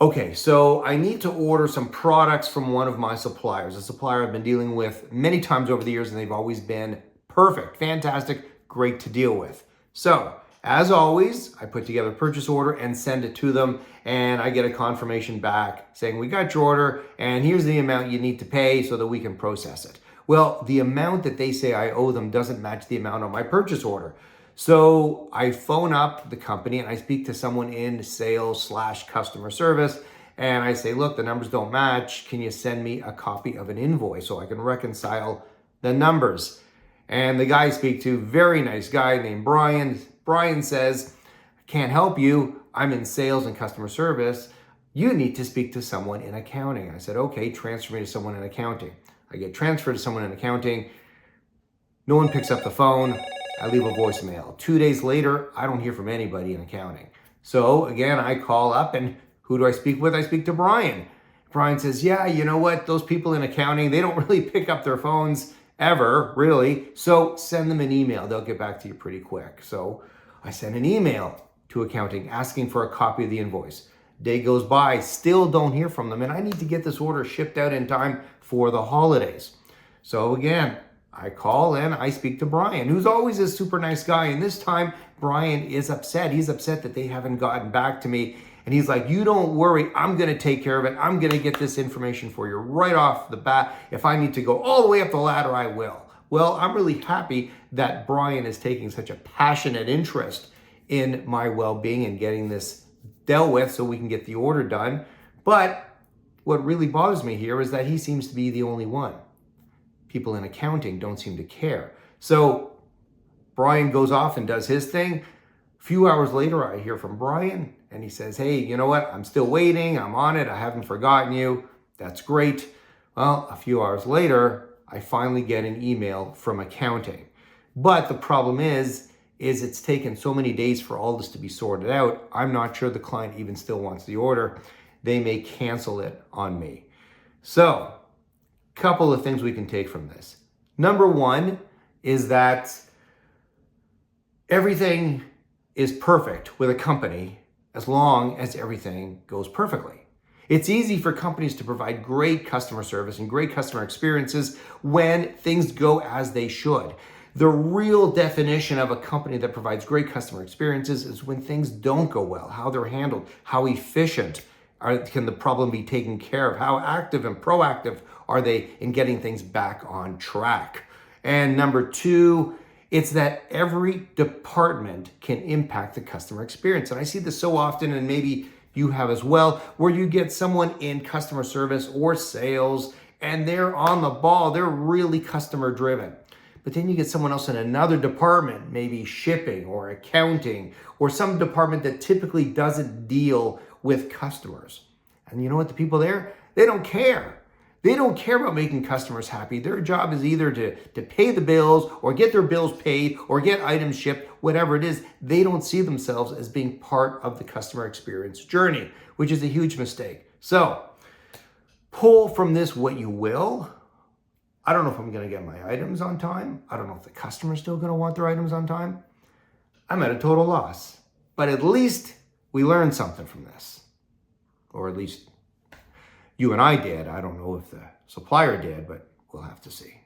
Okay, so I need to order some products from one of my suppliers, a supplier I've been dealing with many times over the years, and they've always been perfect, fantastic, great to deal with. So, as always, I put together a purchase order and send it to them, and I get a confirmation back saying, we got your order, and here's the amount you need to pay so that we can process it. Well, the amount that they say I owe them doesn't match the amount on my purchase order. So I phone up the company and I speak to someone in sales/customer service, and I say, look, the numbers don't match. Can you send me a copy of an invoice so I can reconcile the numbers? And the guy I speak to, very nice guy named Brian. Brian says, I can't help you. I'm in sales and customer service. You need to speak to someone in accounting. I said, okay, transfer me to someone in accounting. I get transferred to someone in accounting. No one picks up the phone. I leave a voicemail. 2 days later, I don't hear from anybody in accounting. So again, I call up, and who do I speak with? I speak to Brian. Brian says, yeah, you know what? Those people in accounting, they don't really pick up their phones ever, really. So send them an email. They'll get back to you pretty quick. So I send an email to accounting asking for a copy of the invoice. Day goes by, still don't hear from them, and I need to get this order shipped out in time for the holidays. So again, I call and I speak to Brian, who's always a super nice guy. And this time, Brian is upset. He's upset that they haven't gotten back to me. And he's like, you don't worry. I'm going to take care of it. I'm going to get this information for you right off the bat. If I need to go all the way up the ladder, I will. Well, I'm really happy that Brian is taking such a passionate interest in my well-being and getting this dealt with so we can get the order done. But what really bothers me here is that he seems to be the only one. People in accounting don't seem to care. So Brian goes off and does his thing. A few hours later, I hear from Brian, and he says, hey, you know what? I'm still waiting. I'm on it. I haven't forgotten you. That's great. Well, a few hours later, I finally get an email from accounting. But the problem is it's taken so many days for all this to be sorted out. I'm not sure the client even still wants the order. They may cancel it on me. So, couple of things we can take from this. Number one is that everything is perfect with a company as long as everything goes perfectly. It's easy for companies to provide great customer service and great customer experiences when things go as they should. The real definition of a company that provides great customer experiences is when things don't go well, how they're handled, how efficient can the problem be taken care of, how active and proactive are they in getting things back on track. And number two, it's that every department can impact the customer experience. And I see this so often, and maybe you have as well, where you get someone in customer service or sales, and they're on the ball, they're really customer driven. But then you get someone else in another department, maybe shipping or accounting, or some department that typically doesn't deal with customers. And you know what, the people there, they don't care. They don't care about making customers happy. Their job is either to pay the bills or get their bills paid or get items shipped, whatever it is. They don't see themselves as being part of the customer experience journey, which is a huge mistake. So pull from this what you will. I don't know if I'm going to get my items on time. I don't know if the customer's still going to want their items on time. I'm at a total loss. But at least we learned something from this. Or at least you and I did. I don't know if the supplier did, but we'll have to see.